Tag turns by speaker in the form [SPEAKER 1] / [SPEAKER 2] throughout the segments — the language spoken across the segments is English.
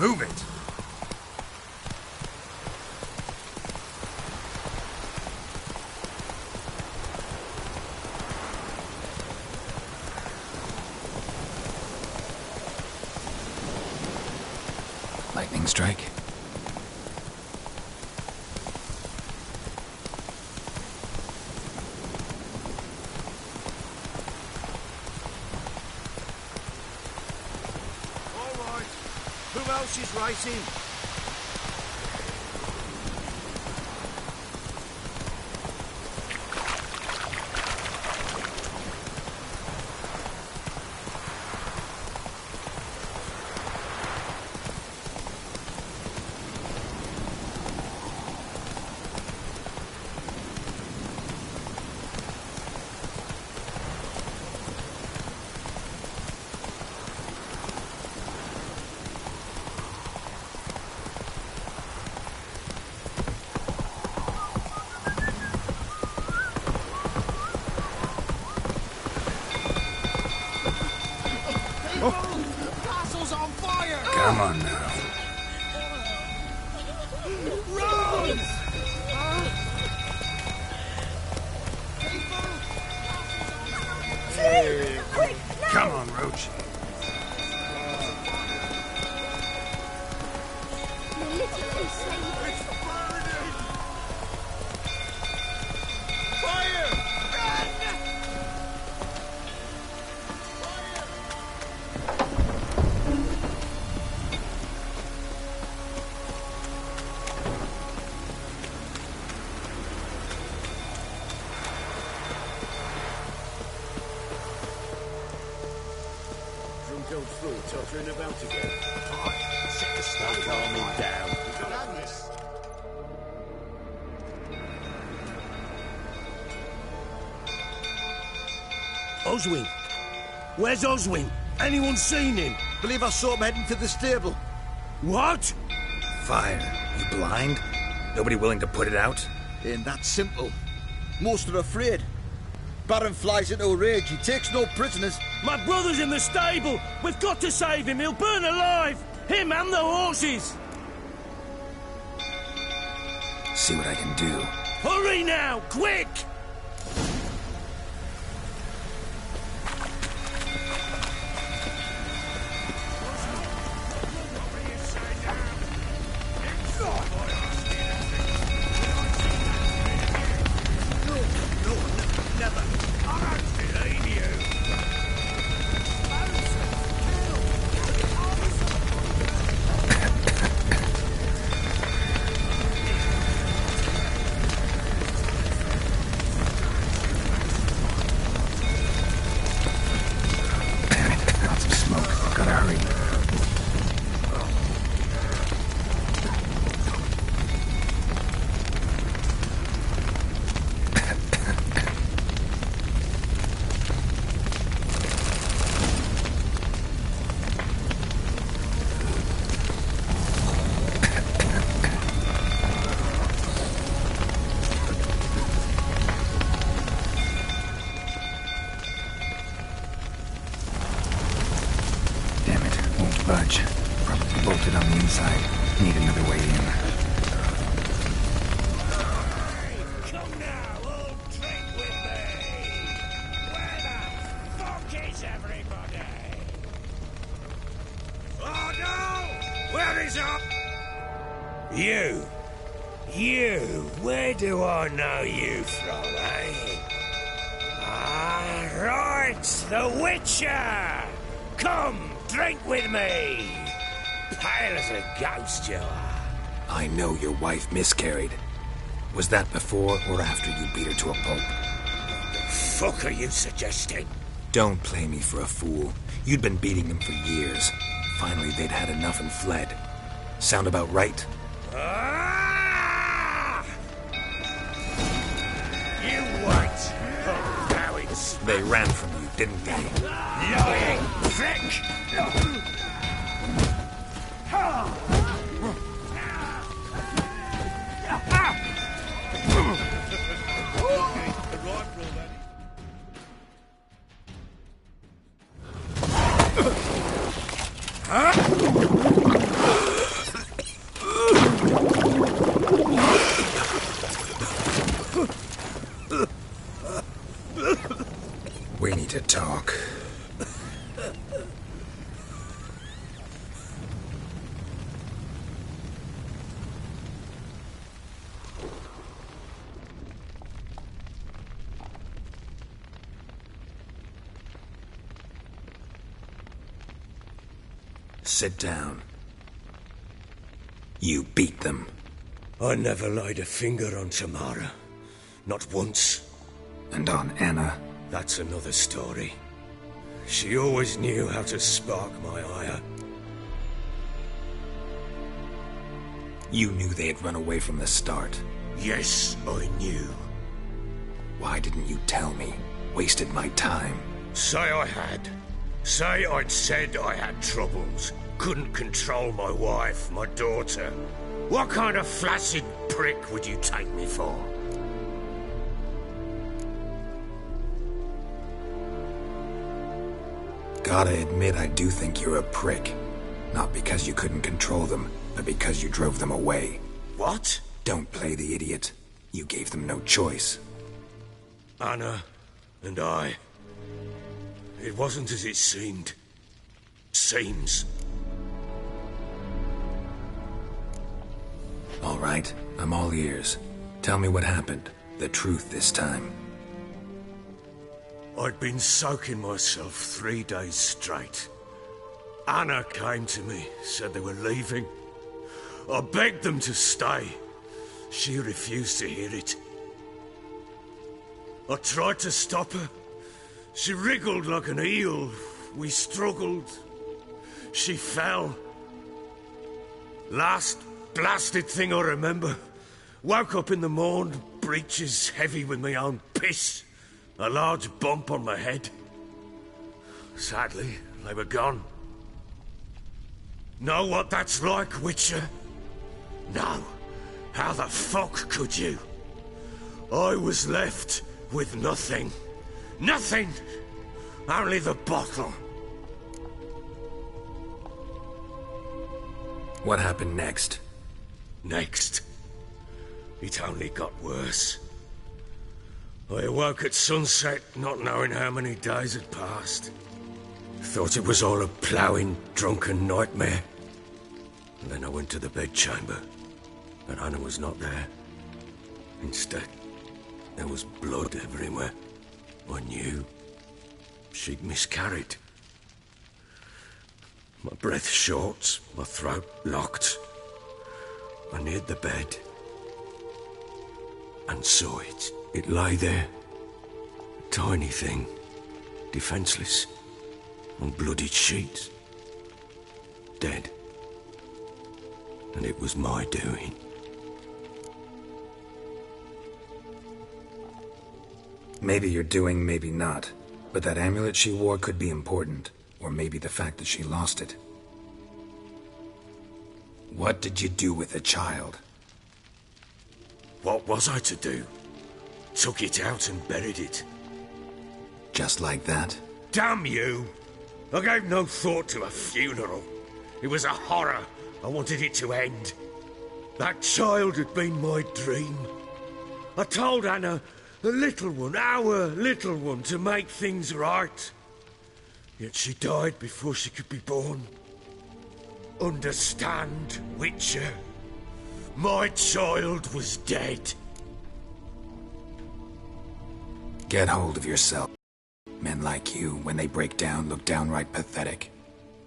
[SPEAKER 1] Move it!
[SPEAKER 2] Lightning strike.
[SPEAKER 3] else is racing?
[SPEAKER 1] Castle's on fire! Come on now.
[SPEAKER 3] Run!
[SPEAKER 4] Quick, no!
[SPEAKER 1] Come on, Roach.
[SPEAKER 4] You're literally saving.
[SPEAKER 1] It's burning!
[SPEAKER 3] Fire! Drunk old fool tottering about again.
[SPEAKER 1] Set the stuff
[SPEAKER 3] Calm him down. Oswin! Where's Oswin? Anyone seen him?
[SPEAKER 5] Believe I saw him heading to the stable.
[SPEAKER 3] What?
[SPEAKER 1] Fire. You blind? Nobody willing to put it out?
[SPEAKER 5] Ain't that simple. Most are afraid. Baron flies into a rage. He takes no prisoners.
[SPEAKER 3] My brother's in the stable! We've got to save him! He'll burn alive! Him and the horses!
[SPEAKER 2] See what I can do.
[SPEAKER 3] Hurry now! Quick!
[SPEAKER 2] Lots of smoke. Gotta hurry. Damn it, won't budge. Probably bolted on the inside. Need another way in.
[SPEAKER 3] Come now, all drink with me! Where the fuck is everybody? Oh no! Where is up? You, where do I know you from, eh? Ah, right, the Witcher! Come, drink with me! Pale as a ghost you are.
[SPEAKER 2] I know your wife miscarried. Was that before or after you beat her to a pulp?
[SPEAKER 3] Fuck are you suggesting?
[SPEAKER 2] Don't play me for a fool. You'd been beating them for years. Finally, they'd had enough and fled. Sound about right?
[SPEAKER 3] Ah! You weren't. Oh, cowards.
[SPEAKER 2] They ran from you, didn't they?
[SPEAKER 3] Lying prick!
[SPEAKER 2] We need to talk. Sit down. You beat them.
[SPEAKER 3] I never laid a finger on Tamara. Not once.
[SPEAKER 2] And on Anna?
[SPEAKER 3] That's another story. She always knew how to spark my ire.
[SPEAKER 2] You knew they had run away from the start.
[SPEAKER 3] Yes, I knew.
[SPEAKER 2] Why didn't you tell me? Wasted my time.
[SPEAKER 3] Say I had. Say I'd said I had troubles. Couldn't control my wife, my daughter. What kind of flaccid prick would you take me for?
[SPEAKER 2] Gotta admit, I do think you're a prick. Not because you couldn't control them, but because you drove them away.
[SPEAKER 3] What?
[SPEAKER 2] Don't play the idiot. You gave them no choice.
[SPEAKER 3] Anna and I... It wasn't as it seemed. Seems.
[SPEAKER 2] All right, I'm all ears. Tell me what happened. The truth this time.
[SPEAKER 3] I'd been soaking myself 3 days straight. Anna came to me, said they were leaving. I begged them to stay. She refused to hear it. I tried to stop her. She wriggled like an eel. We struggled. She fell. Last blasted thing I remember. Woke up in the morn, breeches heavy with my own piss. A large bump on my head. Sadly, they were gone. Know what that's like, Witcher? No. How the fuck could you? I was left with nothing. Nothing! Only the bottle.
[SPEAKER 2] What happened next?
[SPEAKER 3] Next? It only got worse. I awoke at sunset, not knowing how many days had passed. Thought it was all a ploughing, drunken nightmare. And then I went to the bedchamber, but Anna was not there. Instead, there was blood everywhere. I knew she'd miscarried. My breath short, my throat locked. I neared the bed and saw it. It lay there, a tiny thing, defenseless, on bloodied sheets, dead. And it was my doing.
[SPEAKER 2] Maybe you're doing, maybe not. But that amulet she wore could be important. Or maybe the fact that she lost it. What did you do with the child?
[SPEAKER 3] What was I to do? Took it out and buried it.
[SPEAKER 2] Just like that?
[SPEAKER 3] Damn you! I gave no thought to a funeral. It was a horror. I wanted it to end. That child had been my dream. I told Anna, the little one, our little one, to make things right. Yet she died before she could be born. Understand, Witcher? My child was dead.
[SPEAKER 2] Get hold of yourself. Men like you, when they break down, look downright pathetic.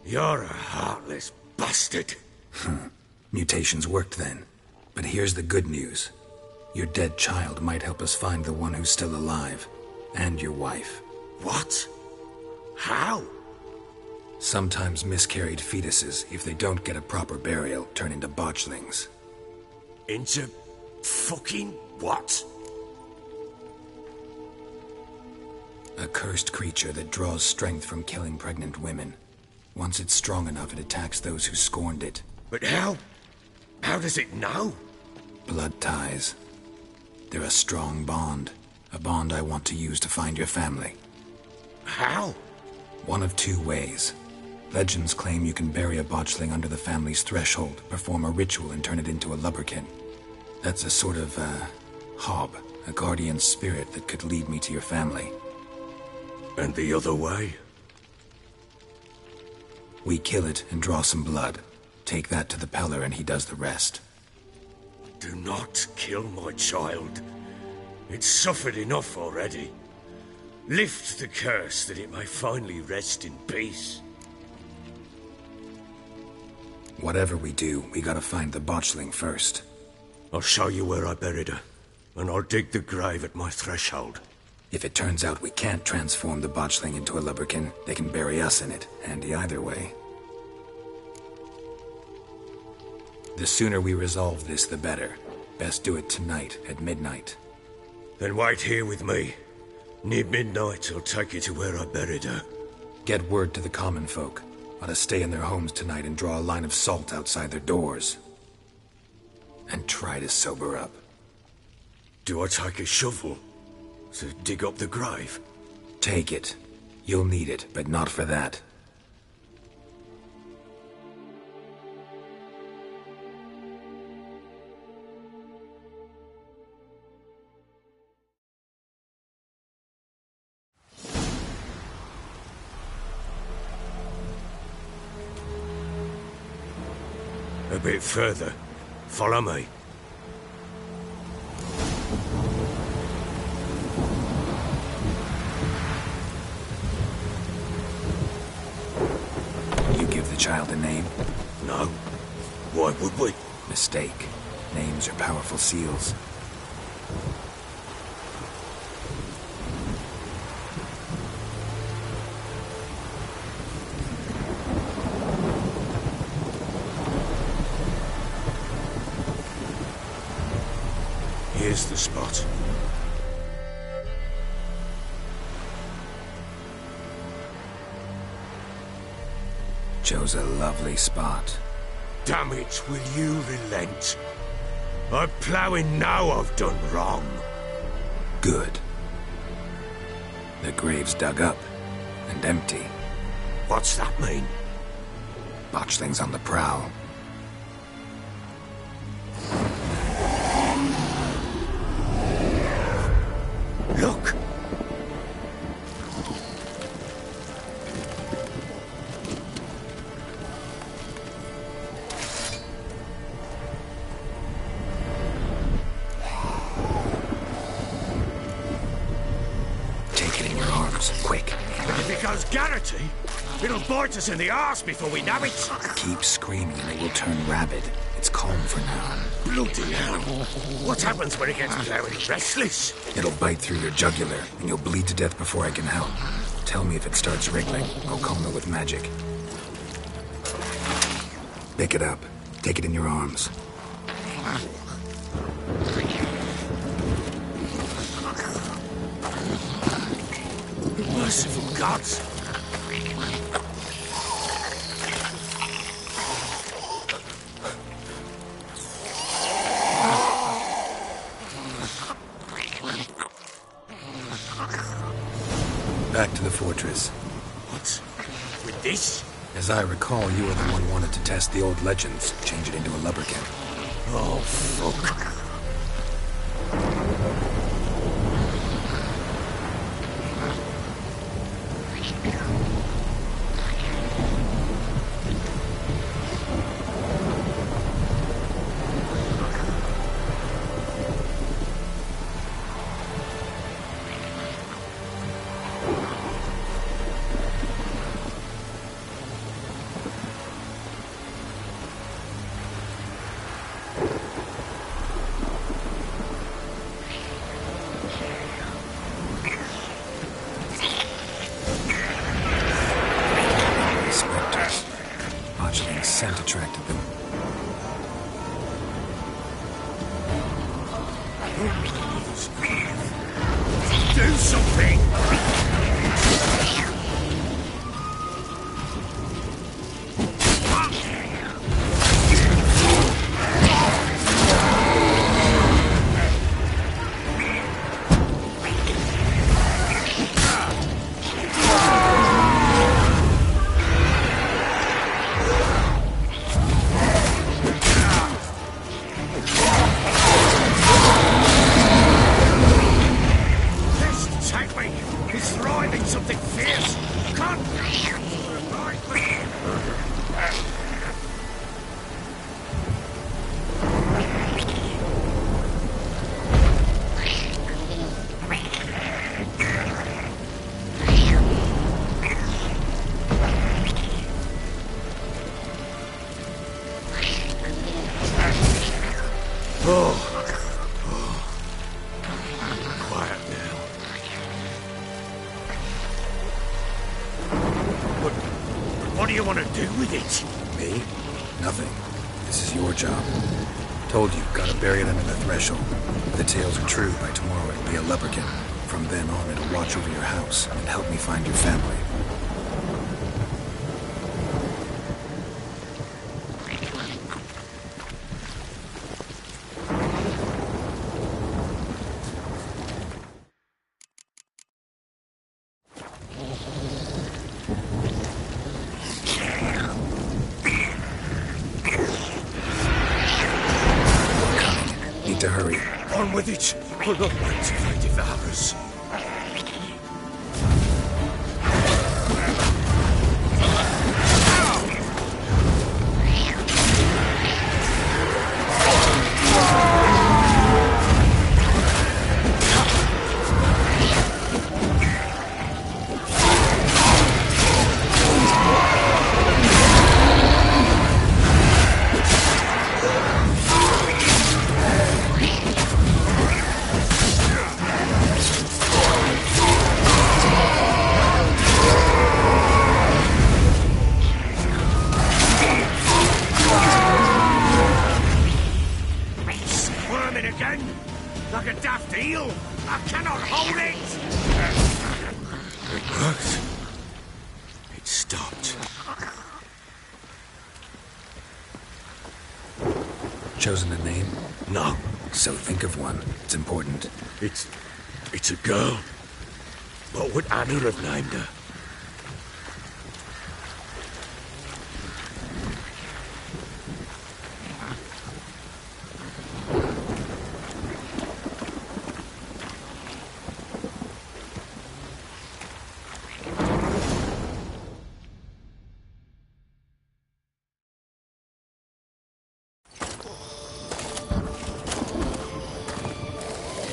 [SPEAKER 3] You're a heartless bastard.
[SPEAKER 2] Mutations worked then. But here's the good news. Your dead child might help us find the one who's still alive. And your wife.
[SPEAKER 3] What? How?
[SPEAKER 2] Sometimes miscarried fetuses, if they don't get a proper burial, turn into botchlings.
[SPEAKER 3] Into fucking what?
[SPEAKER 2] A cursed creature that draws strength from killing pregnant women. Once it's strong enough, it attacks those who scorned it.
[SPEAKER 3] But how? How does it know?
[SPEAKER 2] Blood ties. They're a strong bond. A bond I want to use to find your family.
[SPEAKER 3] How?
[SPEAKER 2] One of two ways. Legends claim you can bury a botchling under the family's threshold, perform a ritual and turn it into a lubberkin. That's a sort of, hob, a guardian spirit that could lead me to your family.
[SPEAKER 3] And the other way?
[SPEAKER 2] We kill it and draw some blood. Take that to the Peller and he does the rest.
[SPEAKER 3] Do not kill my child. It's suffered enough already. Lift the curse that it may finally rest in peace.
[SPEAKER 2] Whatever we do, we gotta find the botchling first.
[SPEAKER 3] I'll show you where I buried her, and I'll dig the grave at my threshold.
[SPEAKER 2] If it turns out we can't transform the botchling into a lubberkin, they can bury us in it. Handy either way. The sooner we resolve this, the better. Best do it tonight, at midnight.
[SPEAKER 3] Then wait here with me. Near midnight, I'll take you to where I buried her.
[SPEAKER 2] Get word to the common folk. Ought to stay in their homes tonight and draw a line of salt outside their doors. And try to sober up.
[SPEAKER 3] Do I take a shovel to dig up the grave?
[SPEAKER 2] Take it. You'll need it, but not for that.
[SPEAKER 3] A bit further. Follow me.
[SPEAKER 2] You give the child a name?
[SPEAKER 3] No. Why would we?
[SPEAKER 2] Mistake. Names are powerful seals.
[SPEAKER 3] Here's the spot.
[SPEAKER 2] Chose a lovely spot.
[SPEAKER 3] Damn it, will you relent? I'm ploughing now I've done wrong.
[SPEAKER 2] Good. The grave's dug up and empty.
[SPEAKER 3] What's that mean?
[SPEAKER 2] Botchling's on the prowl.
[SPEAKER 3] Look!
[SPEAKER 2] Take it in your arms, quick.
[SPEAKER 3] But if it goes Garrity, it'll bite us in the arse before we know it.
[SPEAKER 2] Keep screaming and it will turn rabid. It's calm for now.
[SPEAKER 3] Bloody hell. What happens when it gets very restless?
[SPEAKER 2] It'll bite through your jugular, and you'll bleed to death before I can help. Tell me if it starts wriggling. I'll calm it with magic. Pick it up. Take it in your arms.
[SPEAKER 3] Merciful gods!
[SPEAKER 2] Back to the fortress.
[SPEAKER 3] What? With this?
[SPEAKER 2] As I recall, you were the one wanted to test the old legends, change it into a lubberkin.
[SPEAKER 3] Oh, fuck.
[SPEAKER 2] Scent attracted them.
[SPEAKER 3] Do something! do you want to do with it?
[SPEAKER 2] Me? Nothing. This is your job. Told you, gotta bury it under the threshold. If the tales are true, by tomorrow it'll be a lubberkin. From then on, it'll watch over your house and help me find your family. Need to hurry.
[SPEAKER 3] On with it. We're not meant to fight the devourers. Again? Like a daft eel? I cannot hold it! It worked. It stopped.
[SPEAKER 2] Chosen a name?
[SPEAKER 3] No.
[SPEAKER 2] So think of one. It's important.
[SPEAKER 3] It's a girl. What would Anna have named her?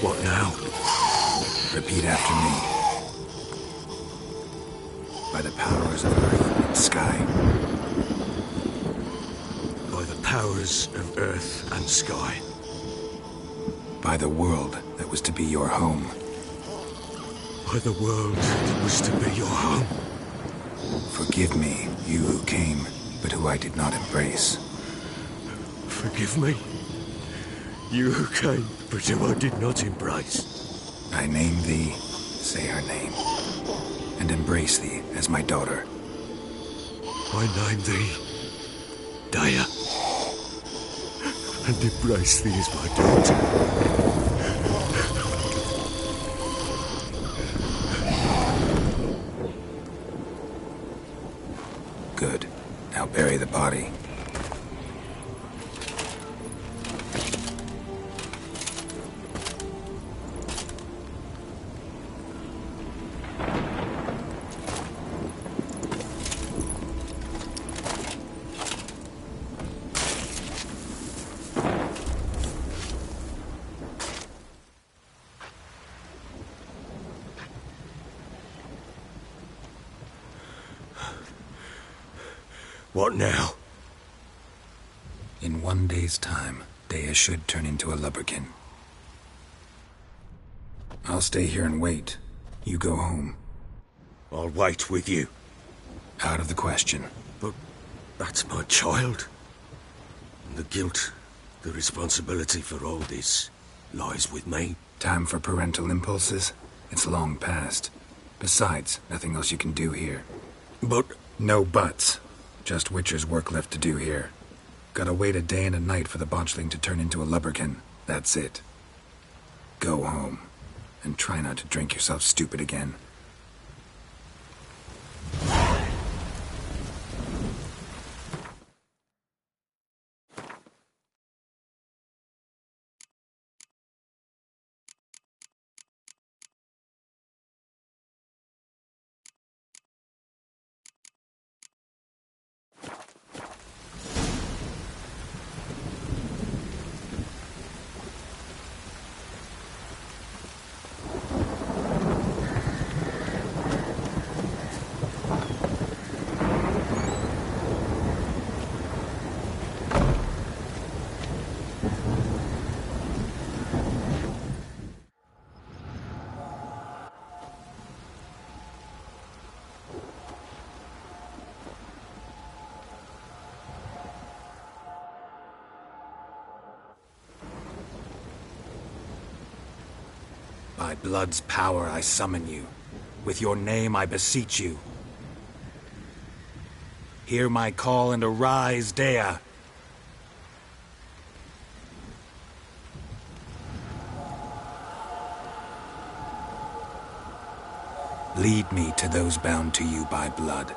[SPEAKER 3] What now?
[SPEAKER 2] Repeat after me. By the powers of earth and sky.
[SPEAKER 3] By the powers of earth and sky.
[SPEAKER 2] By the world that was to be your home.
[SPEAKER 3] By the world that was to be your home.
[SPEAKER 2] Forgive me, you who came, but who I did not embrace.
[SPEAKER 3] Forgive me. You who came, but who I did not embrace.
[SPEAKER 2] I name thee, say her name, and embrace thee as my daughter.
[SPEAKER 3] I name thee, Daya, and embrace thee as my daughter.
[SPEAKER 2] Good. Now bury the body.
[SPEAKER 3] What now?
[SPEAKER 2] In 1 day's time, Daya should turn into a lubberkin. I'll stay here and wait. You go home.
[SPEAKER 3] I'll wait with you.
[SPEAKER 2] Out of the question.
[SPEAKER 3] But that's my child. And the guilt, the responsibility for all this, lies with me.
[SPEAKER 2] Time for parental impulses? It's long past. Besides, nothing else you can do here.
[SPEAKER 3] But
[SPEAKER 2] No buts. Just Witcher's work left to do here. Gotta wait a day and a night for the botchling to turn into a lubberkin. That's it. Go home. And try not to drink yourself stupid again. blood's power I summon you. With your name I beseech you. Hear my call and arise, Dea. Lead me to those bound to you by blood.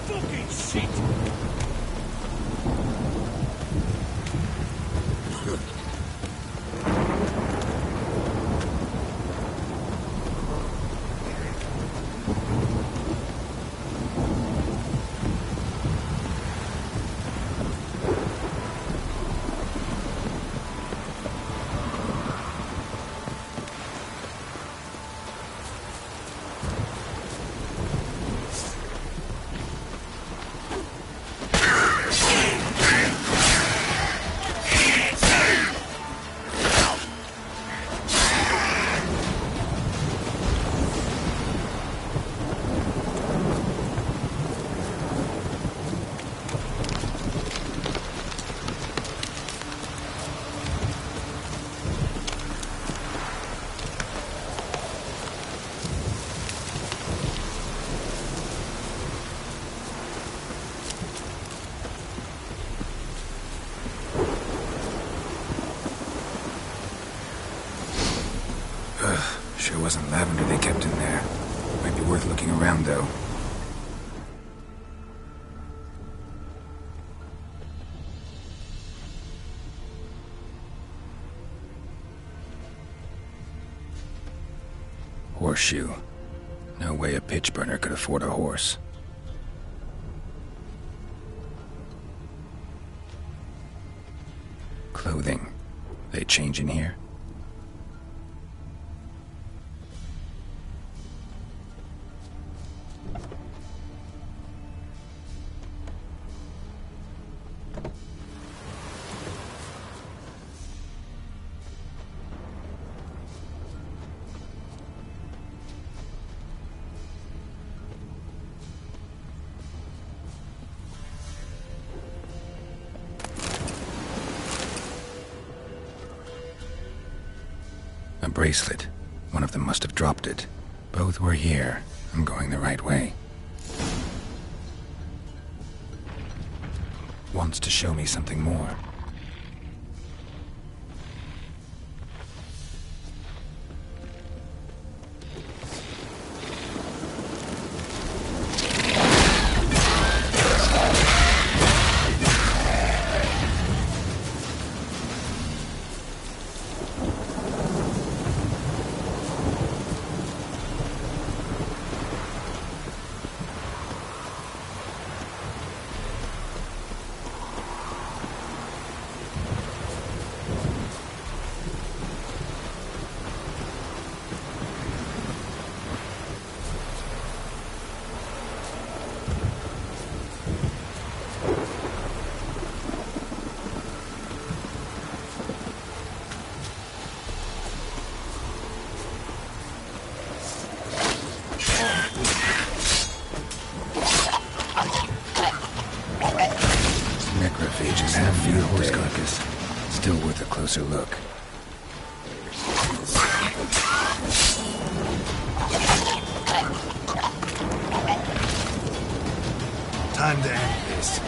[SPEAKER 3] Fucking shit!
[SPEAKER 2] Sure wasn't lavender they kept in there. Might be worth looking around, though. Horseshoe. No way a pitch burner could afford a horse. Clothing. They change in here? A bracelet. One of them must have dropped it. Both were here. I'm going the right way. Wants to show me something more. Necrophages have few horse carcass. Still worth a closer look.
[SPEAKER 1] Time to end this.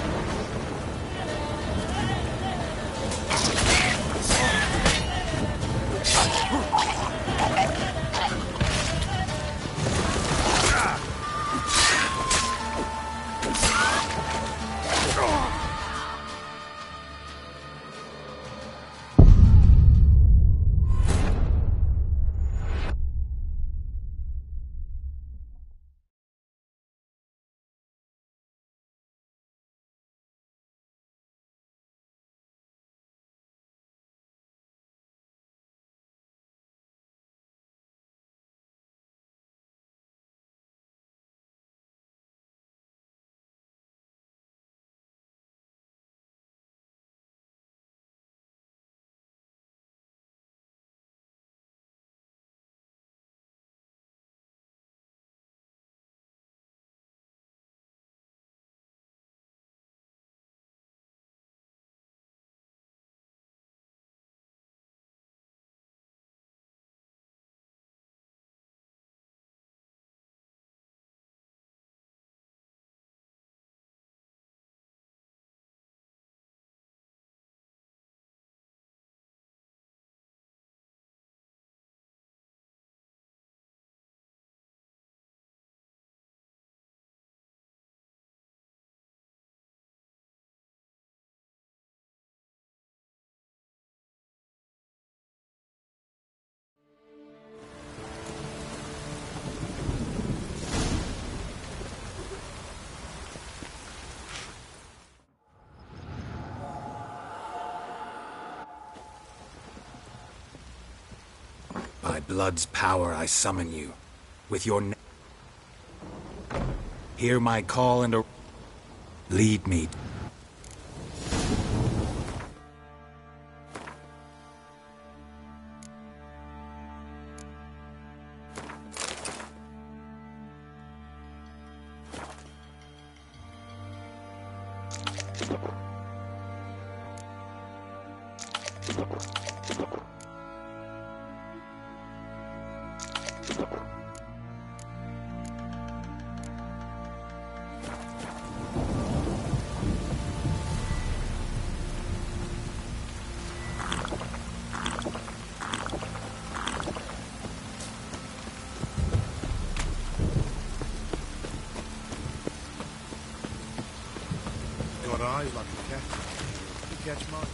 [SPEAKER 2] blood's power, I summon you. With your hear my call and lead me.
[SPEAKER 6] Got eyes like a cat. You catch mine.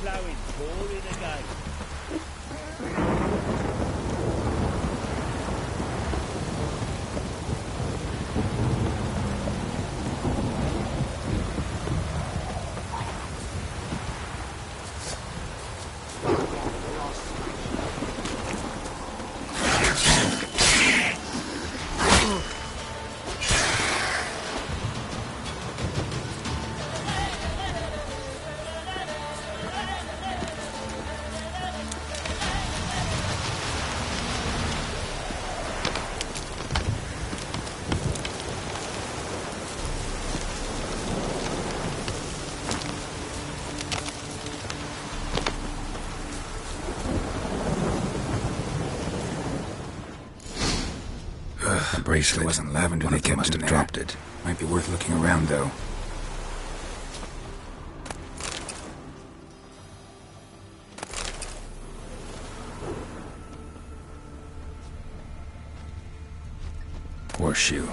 [SPEAKER 3] Blowing, pouring again.
[SPEAKER 2] The bracelet wasn't lavender. They must have dropped it. Might be worth looking around, though. Horseshoe.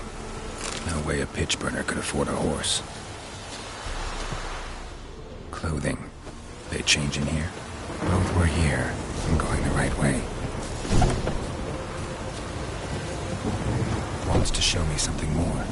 [SPEAKER 2] No way a pitch burner could afford a horse. Clothing. They change in here? Both were here. I'm going the right way. Wants to show me something more.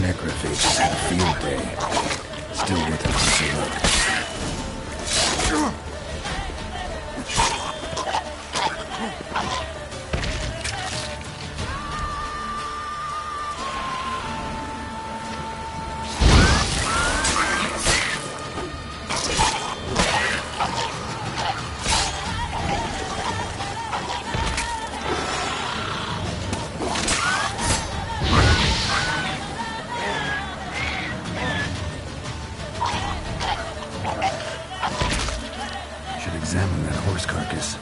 [SPEAKER 2] Necrophages had a field day. Still worth a closer look. Should examine that horse carcass.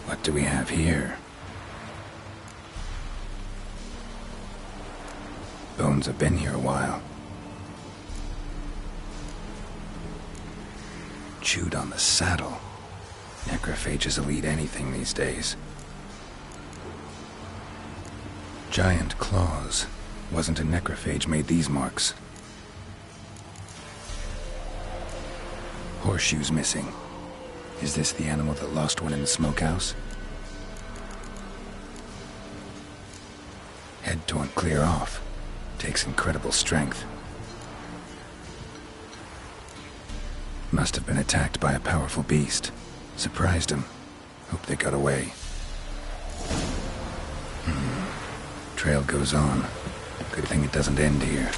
[SPEAKER 2] What do we have here? Bones have been here a while. Chewed on the saddle. Necrophages will eat anything these days. Giant claws. Wasn't a necrophage made these marks. Horseshoes missing. Is this the animal that lost one in the smokehouse? Head torn clear off. Takes incredible strength. Must have been attacked by a powerful beast. Surprised him. Hope they got away. Trail goes on. Good thing it doesn't end here.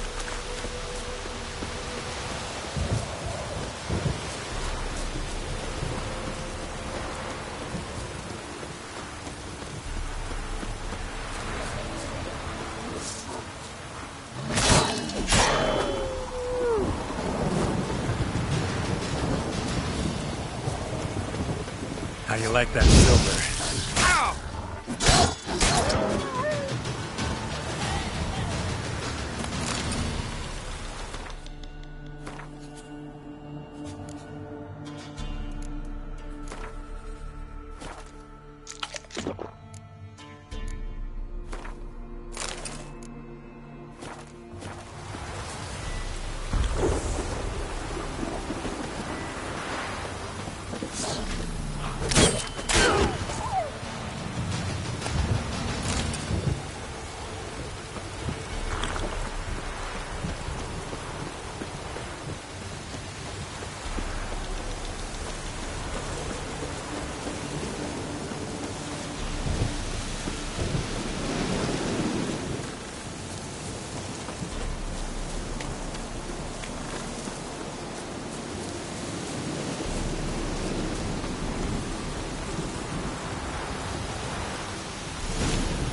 [SPEAKER 1] How do you like that silver?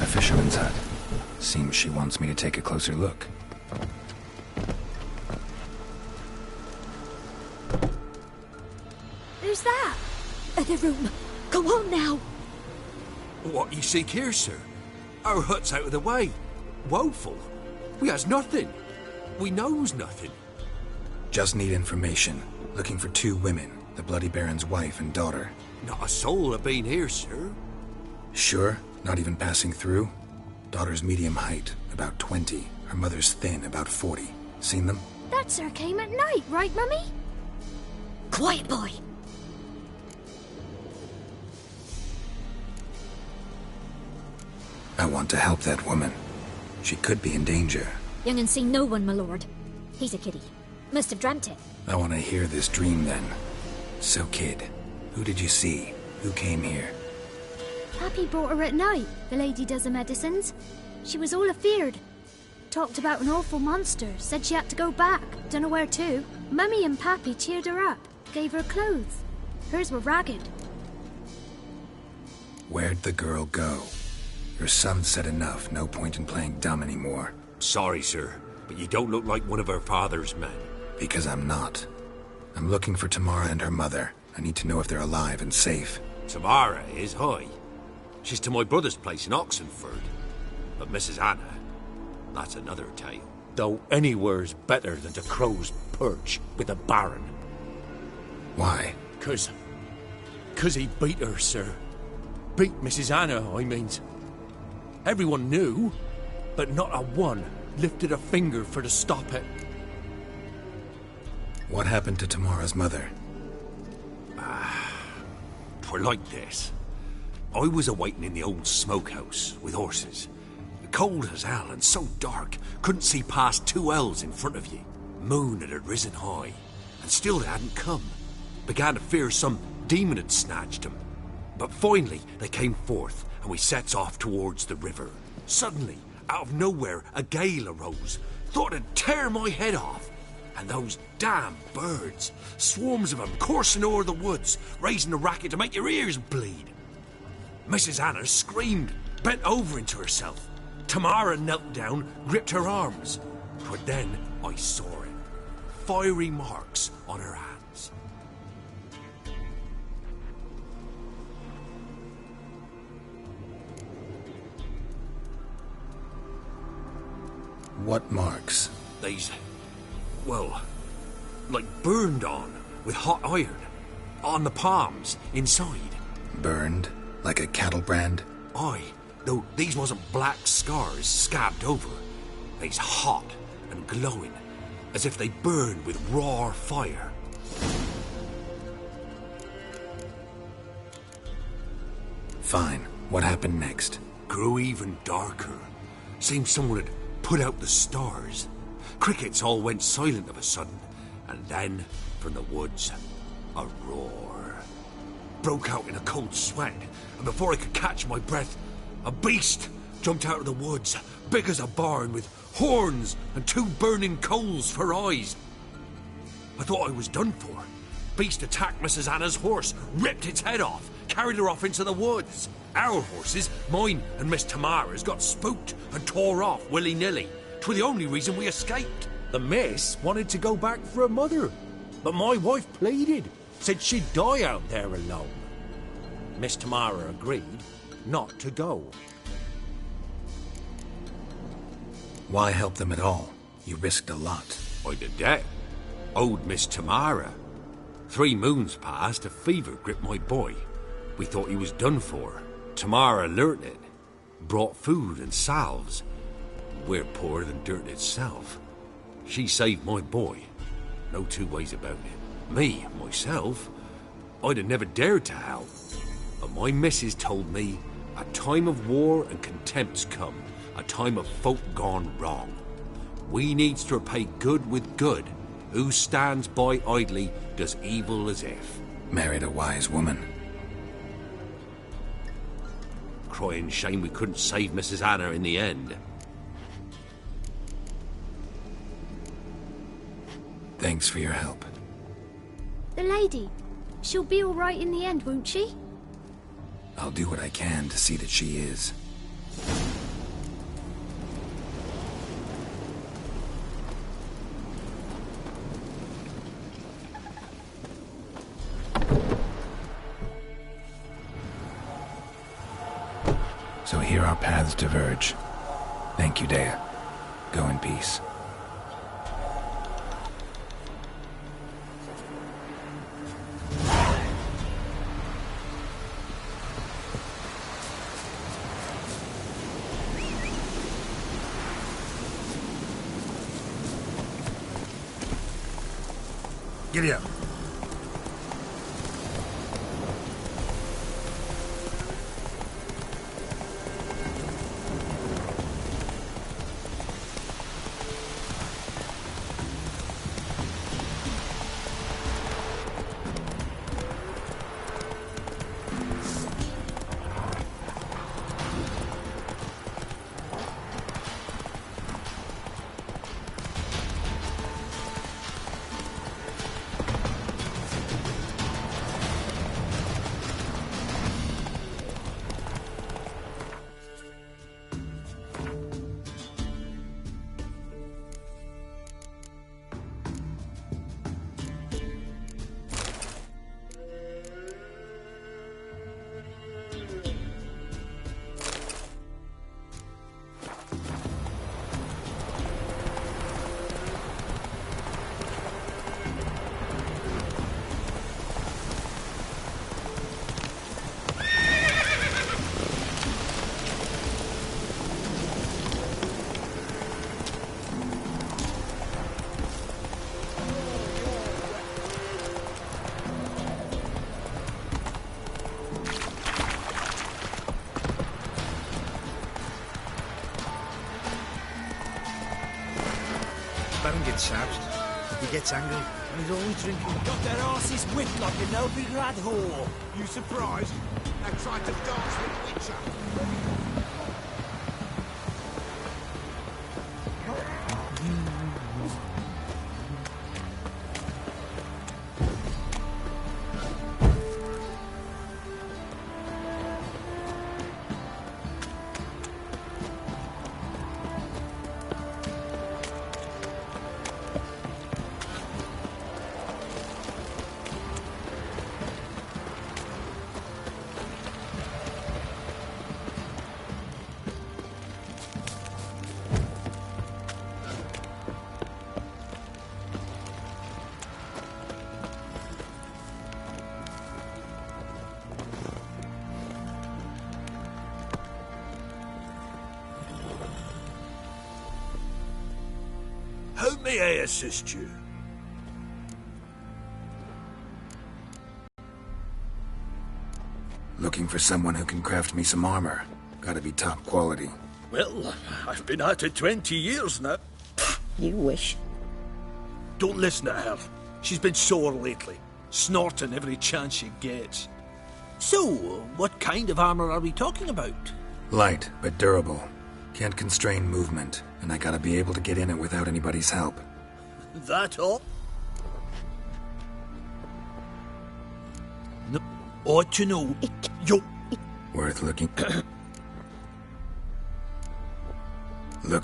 [SPEAKER 1] A fisherman's hut. Seems she wants me to take a closer look.
[SPEAKER 4] Who's that? Other room. Go on now.
[SPEAKER 3] What you seek here, sir? Our hut's out of the way. Woeful. We has nothing. We knows nothing.
[SPEAKER 2] Just need information. Looking for 2 women. The Bloody Baron's wife and daughter.
[SPEAKER 3] Not a soul have been here, sir.
[SPEAKER 2] Sure? Not even passing through? Daughter's medium height, about 20. Her mother's thin, about 40. Seen them?
[SPEAKER 4] That sir came at night, right, Mummy? Quiet, boy.
[SPEAKER 2] I want to help that woman. She could be in danger.
[SPEAKER 4] Young and seen no one, my lord. He's a kiddie. Must have dreamt it.
[SPEAKER 2] I want to hear this dream then. So, kid, who did you see? Who came here?
[SPEAKER 4] Pappy brought her at night. The lady does the medicines. She was all afeared. Talked about an awful monster. Said she had to go back. Dunno where to. Mummy and Pappy cheered her up. Gave her clothes. Hers were ragged.
[SPEAKER 2] Where'd the girl go? Your son said enough. No point in playing dumb anymore.
[SPEAKER 3] Sorry, sir, but you don't look like one of our father's men.
[SPEAKER 2] Because I'm not. I'm looking for Tamara and her mother. I need to know if they're alive and safe.
[SPEAKER 3] Tamara is high. She's to my brother's place in Oxenford. But Mrs. Anna, that's another tale. Though anywhere's better than to Crow's Perch with the Baron.
[SPEAKER 2] Why?
[SPEAKER 3] 'Cause he beat her, sir. Beat Mrs. Anna, I means. Everyone knew, but not a one lifted a finger for to stop it.
[SPEAKER 2] What happened to Tamara's mother?
[SPEAKER 3] 'Twere like this. I was awaiting in the old smokehouse with horses. Cold as hell and so dark, couldn't see past 2 ells in front of you. Moon had risen high, and still they hadn't come. Began to fear some demon had snatched them. But finally they came forth, and we sets off towards the river. Suddenly, out of nowhere, a gale arose. Thought it'd tear my head off. And those damn birds, swarms of them coursing o'er the woods, raising a racket to make your ears bleed. Mrs. Anna screamed, bent over into herself. Tamara knelt down, gripped her arms. But then I saw it. Fiery marks on her hands.
[SPEAKER 2] What marks?
[SPEAKER 3] They's, well, like burned on with hot iron. On the palms, inside.
[SPEAKER 2] Burned? Like a cattle brand?
[SPEAKER 3] Aye, though these wasn't black scars scabbed over. They's hot and glowing, as if they burned with raw fire.
[SPEAKER 2] Fine. What happened next?
[SPEAKER 3] Grew even darker. Seemed someone had put out the stars. Crickets all went silent of a sudden, and then, from the woods, a roar. Broke out in a cold sweat, and before I could catch my breath, a beast jumped out of the woods, big as a barn, with horns and 2 burning coals for eyes. I thought I was done for. Beast attacked Mrs. Anna's horse, ripped its head off, carried her off into the woods. Our horses, mine and Miss Tamara's, got spooked and tore off willy-nilly. 'Twas the only reason we escaped. The miss wanted to go back for her mother, but my wife pleaded, said she'd die out there alone. Miss Tamara agreed not to go.
[SPEAKER 2] Why help them at all? You risked a lot.
[SPEAKER 3] I'd a debt. Owed Miss Tamara. 3 moons passed, a fever gripped my boy. We thought he was done for. Tamara learnt it. Brought food and salves. We're poorer than dirt itself. She saved my boy. No 2 ways about it. Me, myself, I'd have never dared to help. But my missus told me a time of war and contempt's come. A time of folk gone wrong. We needs to repay good with good. Who stands by idly does evil as if.
[SPEAKER 2] Married a wise woman.
[SPEAKER 3] Crying shame we couldn't save Mrs. Anna in the end.
[SPEAKER 2] Thanks for your help.
[SPEAKER 4] The lady, she'll be all right in the end, won't she?
[SPEAKER 2] I'll do what I can to see that she is. So here our paths diverge. Thank you, Dea. Go in peace.
[SPEAKER 6] Giddy up.
[SPEAKER 1] Baron gets savaged. He gets angry, and he's always drinking.
[SPEAKER 7] Got their asses whipped like a no big lad whore.
[SPEAKER 6] You surprised? They tried to dance with Witcher.
[SPEAKER 3] How may I assist you?
[SPEAKER 2] Looking for someone who can craft me some armor. Gotta be top quality.
[SPEAKER 3] Well, I've been at it 20 years now.
[SPEAKER 8] You wish.
[SPEAKER 3] Don't listen to her. She's been sore lately, snorting every chance she gets. So, what kind of armor are we talking about?
[SPEAKER 2] Light, but durable. Can't constrain movement, and I gotta be able to get in it without anybody's help.
[SPEAKER 3] That all? No. Ought to know. Yo.
[SPEAKER 2] Worth looking. Look.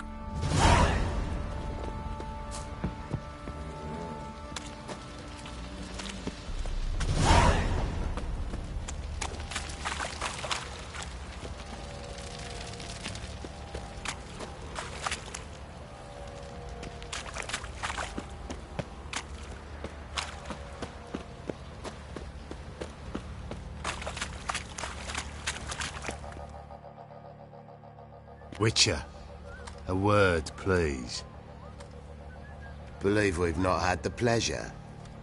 [SPEAKER 9] Witcher, a word, please.
[SPEAKER 10] Believe we've not had the pleasure.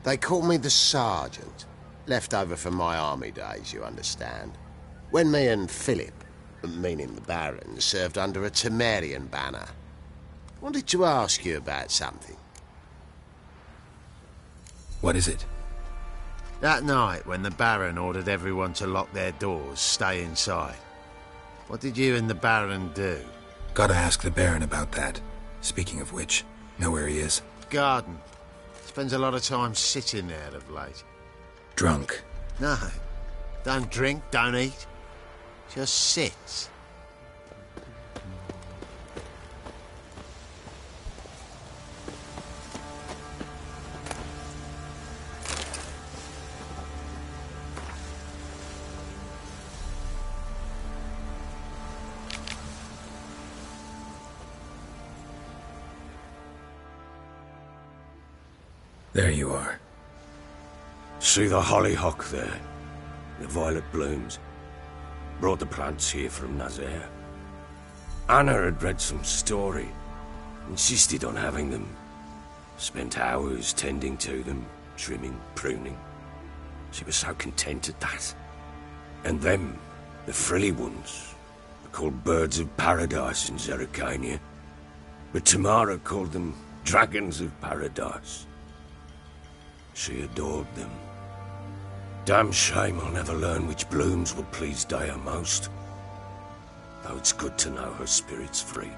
[SPEAKER 10] They call me the Sergeant. Left over from my army days, you understand. When me and Philip, meaning the Baron, served under a Temerian banner. Wanted to ask you about something.
[SPEAKER 2] What is it?
[SPEAKER 9] That night when the Baron ordered everyone to lock their doors, stay inside. What did you and the Baron do?
[SPEAKER 2] Gotta ask the Baron about that. Speaking of which, know where he is?
[SPEAKER 9] Garden. Spends a lot of time sitting there of late.
[SPEAKER 2] Drunk.
[SPEAKER 9] No. Don't drink, don't eat. Just sits.
[SPEAKER 2] There you are.
[SPEAKER 3] See the hollyhock there? The violet blooms. Brought the plants here from Nazaire. Anna had read some story. Insisted on having them. Spent hours tending to them, trimming, pruning. She was so content at that. And them, the frilly ones, are called birds of paradise in Zerrikania. But Tamara called them dragons of paradise. She adored them. Damn shame I'll never learn which blooms would please Dea most. Though it's good to know her spirit's free.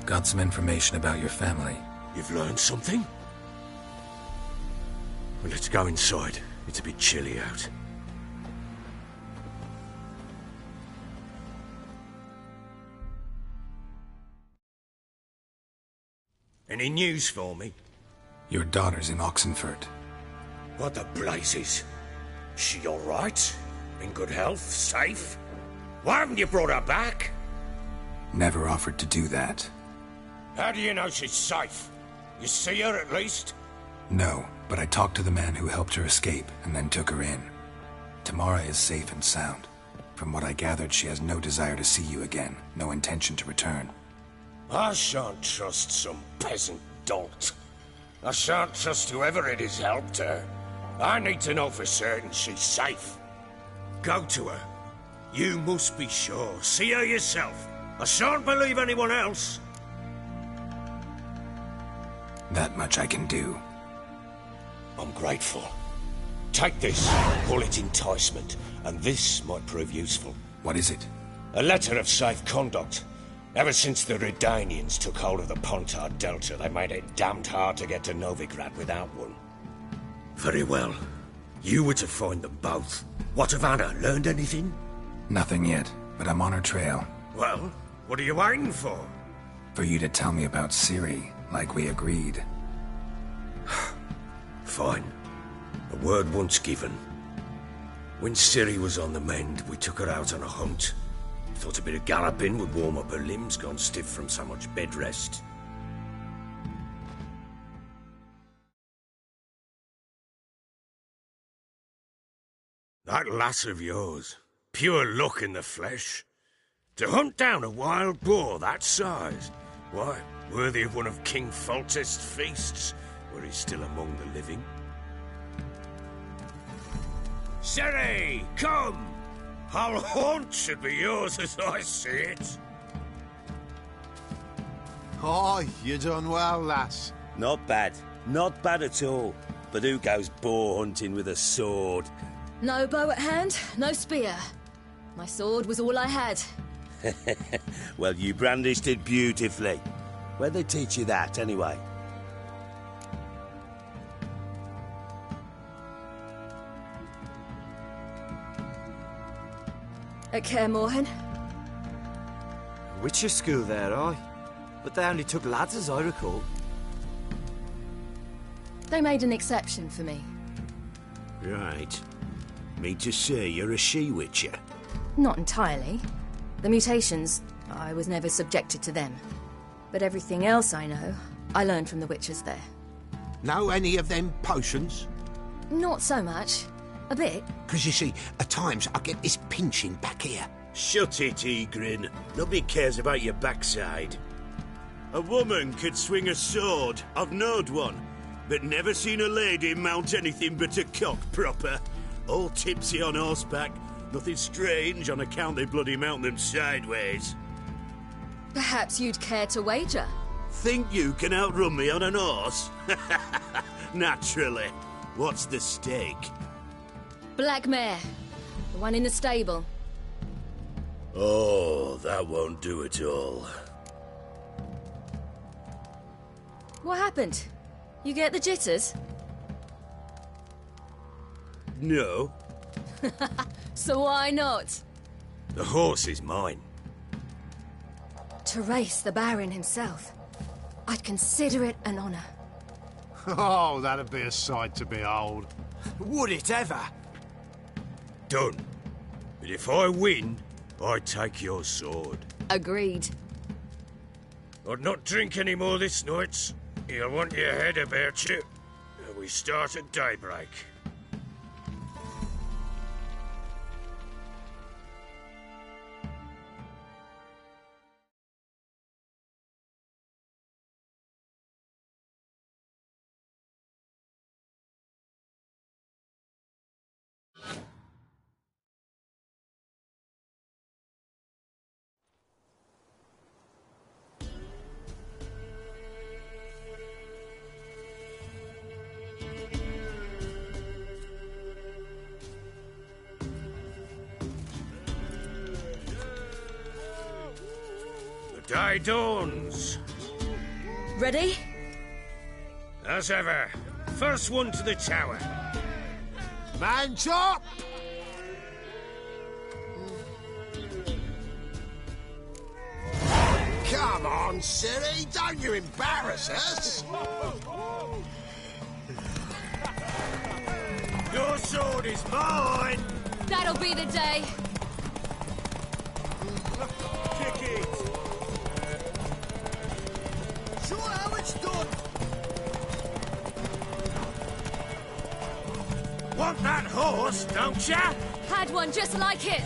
[SPEAKER 2] Got some information about your family.
[SPEAKER 3] You've learned something? Well, let's go inside. It's a bit chilly out. Any news for me?
[SPEAKER 2] Your daughter's in Oxenfurt.
[SPEAKER 3] What the blazes? She all right? In good health? Safe? Why haven't you brought her back?
[SPEAKER 2] Never offered to do that.
[SPEAKER 3] How do you know she's safe? You see her at least?
[SPEAKER 2] No, but I talked to the man who helped her escape and then took her in. Tamara is safe and sound. From what I gathered, she has no desire to see you again, no intention to return.
[SPEAKER 3] I shan't trust some peasant dolt. I shan't trust whoever it is helped her. I need to know for certain she's safe. Go to her. You must be sure. See her yourself. I shan't believe anyone else.
[SPEAKER 2] That much I can do.
[SPEAKER 3] I'm grateful. Take this. Call it enticement. And this might prove useful.
[SPEAKER 2] What is it?
[SPEAKER 3] A letter of safe conduct. Ever since the Redanians took hold of the Pontard Delta, they made it damned hard to get to Novigrad without one. Very well. You were to find them both. What of Anna? Learned anything?
[SPEAKER 2] Nothing yet, but I'm on her trail.
[SPEAKER 3] Well, what are you waiting for?
[SPEAKER 2] For you to tell me about Ciri, like we agreed.
[SPEAKER 3] Fine. A word once given. When Ciri was on the mend, we took her out on a hunt. Thought a bit of galloping would warm up her limbs, gone stiff from so much bed rest. That lass of yours, pure luck in the flesh. To hunt down a wild boar that size? Why, worthy of one of King Foltest's feasts, were he still among the living. Sherry, come! Hull Haunt should be yours as I see it.
[SPEAKER 9] Oh, you done well, lass.
[SPEAKER 3] Not bad. Not bad at all. But who goes boar hunting with a sword?
[SPEAKER 8] No bow at hand, no spear. My sword was all I had.
[SPEAKER 3] Well, you brandished it beautifully. Where'd they teach you that, anyway?
[SPEAKER 8] At Kaer Morhen.
[SPEAKER 7] Witcher school there, aye. But they only took lads, as I recall.
[SPEAKER 8] They made an exception for me.
[SPEAKER 3] Right. Mean to say you're a she-witcher?
[SPEAKER 8] Not entirely. The mutations, I was never subjected to them. But everything else I know, I learned from the witchers there.
[SPEAKER 6] Know any of them potions?
[SPEAKER 8] Not so much. A bit.
[SPEAKER 6] Because you see, at times I get this pinching back here.
[SPEAKER 3] Shut it, Egrin. Nobody cares about your backside. A woman could swing a sword. I've knowed one. But never seen a lady mount anything but a cock proper. All tipsy on horseback. Nothing strange on account they bloody mount them sideways.
[SPEAKER 8] Perhaps you'd care to wager?
[SPEAKER 3] Think you can outrun me on an horse? Naturally. What's the stake?
[SPEAKER 8] Black mare. The one in the stable.
[SPEAKER 3] Oh, that won't do it all.
[SPEAKER 8] What happened? You get the jitters?
[SPEAKER 3] No.
[SPEAKER 8] So why not?
[SPEAKER 3] The horse is mine.
[SPEAKER 8] To race the Baron himself. I'd consider it an honour.
[SPEAKER 9] Oh, that'd be a sight to behold.
[SPEAKER 7] Would it ever?
[SPEAKER 3] Done. But if I win, I take your sword.
[SPEAKER 8] Agreed.
[SPEAKER 3] I'd not drink any more this night. You'll want your head about you. We start at daybreak. The day dawns.
[SPEAKER 8] Ready?
[SPEAKER 3] As ever. First one to the tower.
[SPEAKER 10] Man chop! Come on, Siri, don't you embarrass us!
[SPEAKER 3] Your sword is mine!
[SPEAKER 8] That'll be the day.
[SPEAKER 3] Kick it!
[SPEAKER 5] Sure how it's done.
[SPEAKER 3] Want that horse, don't ya?
[SPEAKER 8] Had one just like it.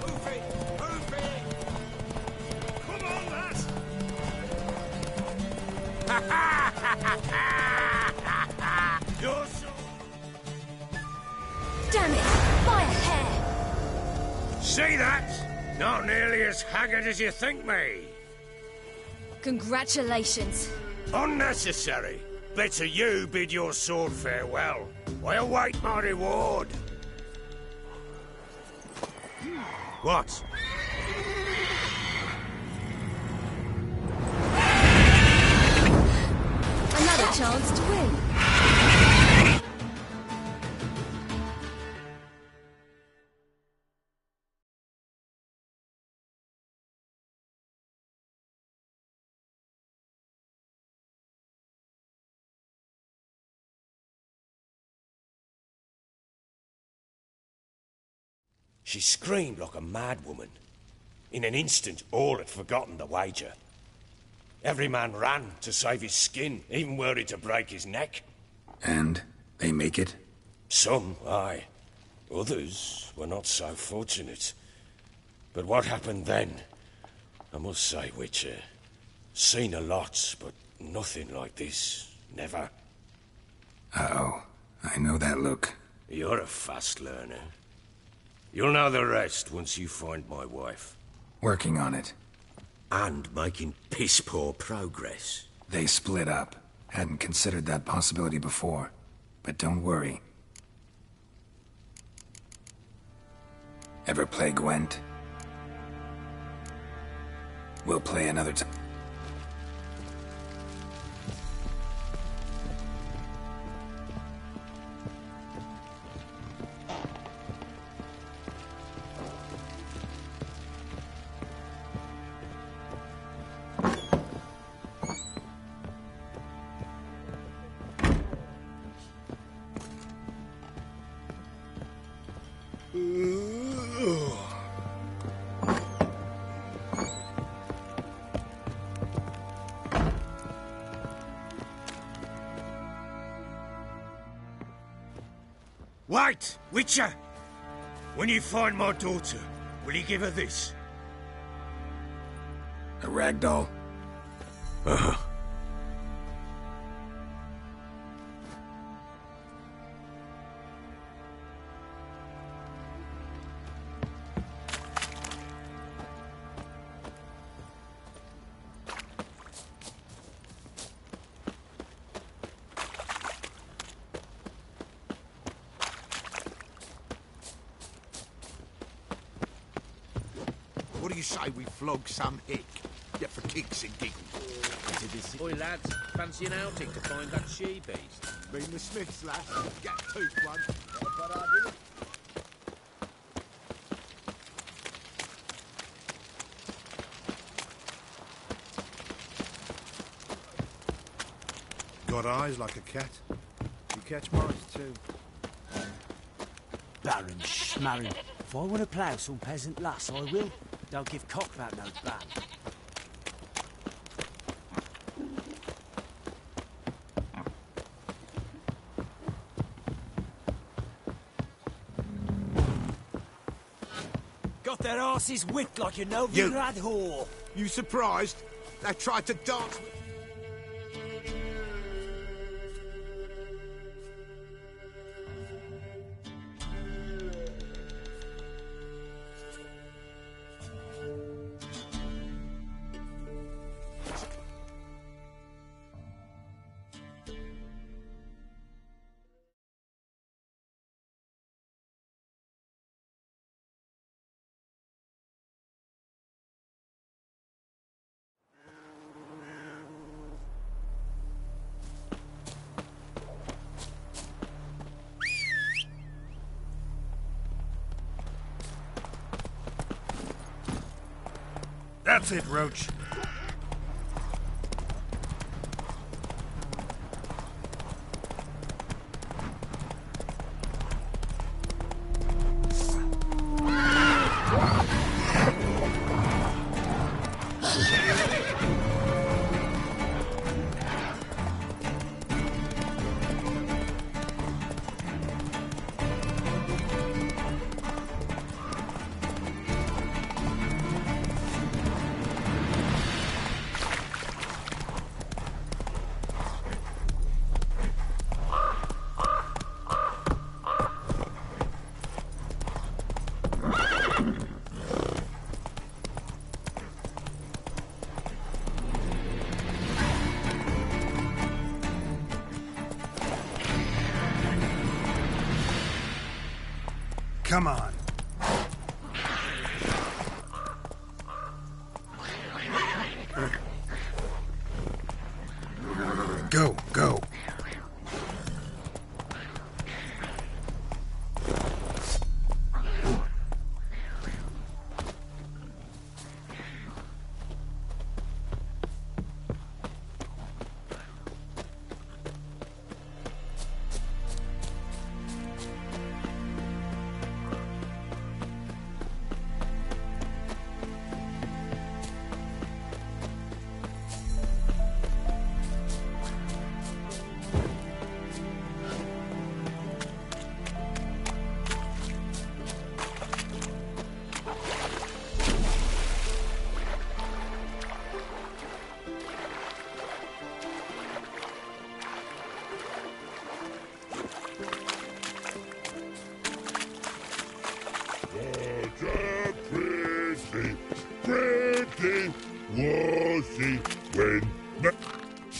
[SPEAKER 3] Move it! Move it! Come on, lass! Your sword!
[SPEAKER 8] Damn it! By a hair!
[SPEAKER 3] See that? Not nearly as haggard as you think me.
[SPEAKER 8] Congratulations.
[SPEAKER 3] Unnecessary. Better you bid your sword farewell. I await my reward. What?
[SPEAKER 8] Another chance to win.
[SPEAKER 3] She screamed like a mad woman. In an instant, all had forgotten the wager. Every man ran to save his skin, even were it to break his neck.
[SPEAKER 2] And They make it?
[SPEAKER 3] Some, aye. Others were not so fortunate. But what happened then? I must say, Witcher, seen a lot, but nothing like this. Never.
[SPEAKER 2] Uh-oh. I know that look.
[SPEAKER 3] You're a fast learner. You'll know the rest once you find my wife.
[SPEAKER 2] Working on it.
[SPEAKER 3] And making piss-poor progress.
[SPEAKER 2] They split up. Hadn't considered that possibility before. But don't worry. Ever play Gwent? We'll play another time.
[SPEAKER 3] Wait, Witcher! When you find my daughter, will you give her this?
[SPEAKER 2] A ragdoll?
[SPEAKER 3] Uh-huh.
[SPEAKER 6] What do you say we flog some hick? Get for kicks and giggles.
[SPEAKER 11] Oi, lads, fancy an outing to find that she-beast?
[SPEAKER 6] Been the Smiths, lass. Get tooth one.
[SPEAKER 12] Got eyes like a cat. You catch mice too.
[SPEAKER 13] Baron Schmarren. If I want to plough some peasant lass, I will. Don't give cock about no ban. Got their asses whipped like a Novigrad whore.
[SPEAKER 6] You surprised? They tried to dance with...
[SPEAKER 1] That's it, Roach. Come on. Go, go.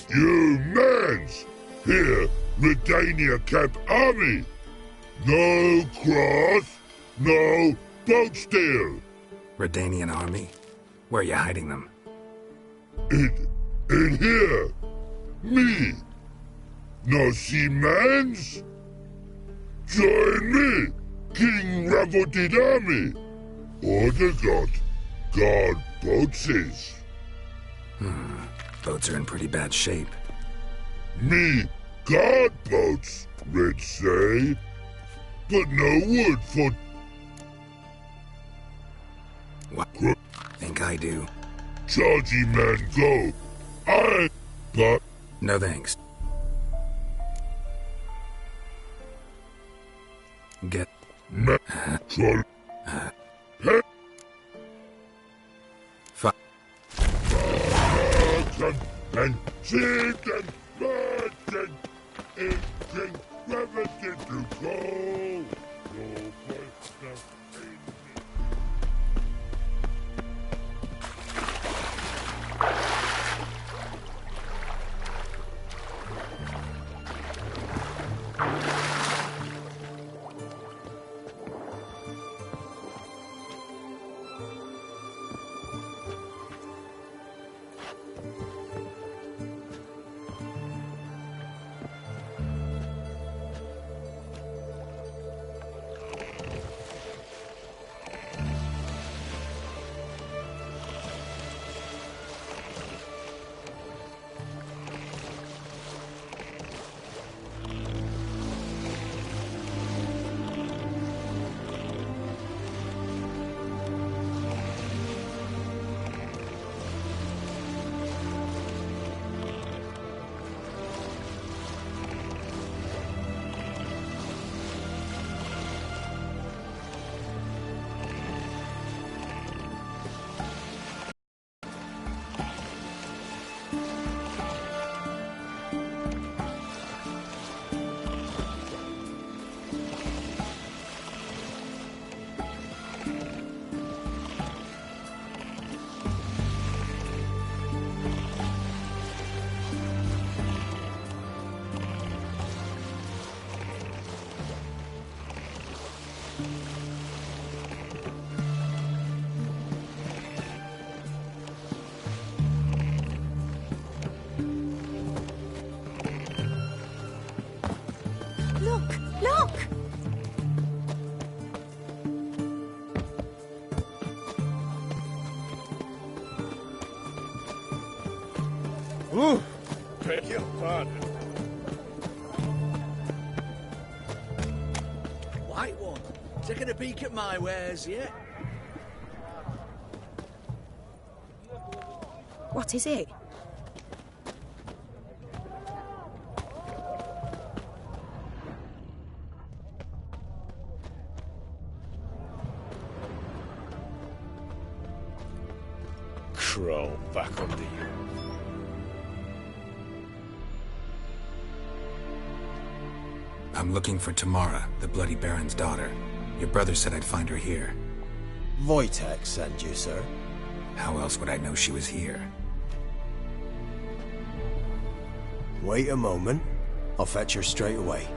[SPEAKER 14] You mans! Here, Redania Camp Army! No cross, no boat steal!
[SPEAKER 2] Redanian army? Where are you hiding them?
[SPEAKER 14] In here! Me! No see mans? Join me, King Ravodid Army! Order God boats is.
[SPEAKER 2] Boats are in pretty bad shape.
[SPEAKER 14] Me God boats, Red say. But no wood for...
[SPEAKER 2] What? Think I do.
[SPEAKER 14] Chargy man go. But...
[SPEAKER 2] No thanks. Get...
[SPEAKER 14] Troll... And sit and merchant in King Gravity to go. No question.
[SPEAKER 8] Look!
[SPEAKER 3] Ooh, beg your pardon.
[SPEAKER 11] White one, taking a peek at my wares yet?
[SPEAKER 15] What is it?
[SPEAKER 3] Crawl back under you.
[SPEAKER 2] I'm looking for Tamara, the Bloody Baron's daughter. Your brother said I'd find her here.
[SPEAKER 16] Wojtek sent you, sir.
[SPEAKER 2] How else would I know she was here?
[SPEAKER 16] Wait a moment. I'll fetch her straight away.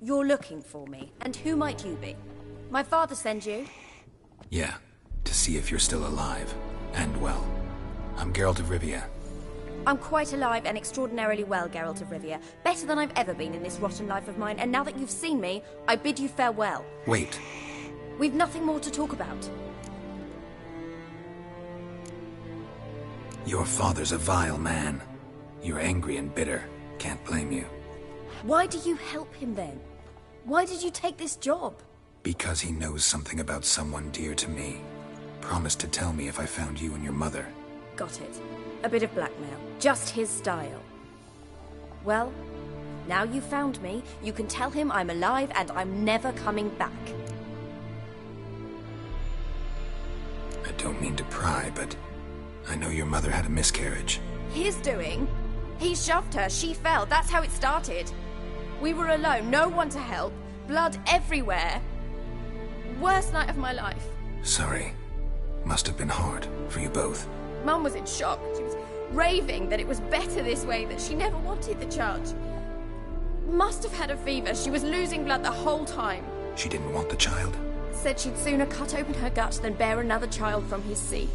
[SPEAKER 8] You're looking for me, and who might you be? My father send you?
[SPEAKER 2] Yeah, to see if you're still alive. And well. I'm Geralt of Rivia.
[SPEAKER 8] I'm quite alive and extraordinarily well, Geralt of Rivia. Better than I've ever been in this rotten life of mine, and now that you've seen me, I bid you farewell.
[SPEAKER 2] Wait.
[SPEAKER 8] We've nothing more to talk about.
[SPEAKER 2] Your father's a vile man. You're angry and bitter. Can't blame you.
[SPEAKER 8] Why do you help him then? Why did you take this job?
[SPEAKER 2] Because he knows something about someone dear to me. Promised to tell me if I found you and your mother.
[SPEAKER 8] Got it. A bit of blackmail. Just his style. Well, now you've found me, you can tell him I'm alive and I'm never coming back.
[SPEAKER 2] I don't mean to pry, but I know your mother had a miscarriage.
[SPEAKER 15] His doing? He shoved her, she fell, that's how it started. We were alone, no one to help, blood everywhere. Worst night of my life.
[SPEAKER 2] Sorry. Must have been hard for you both.
[SPEAKER 15] Mum was in shock. She was raving that it was better this way, that she never wanted the child. Must have had a fever. She was losing blood the whole time.
[SPEAKER 2] She didn't want the child?
[SPEAKER 15] Said she'd sooner cut open her gut than bear another child from his seed.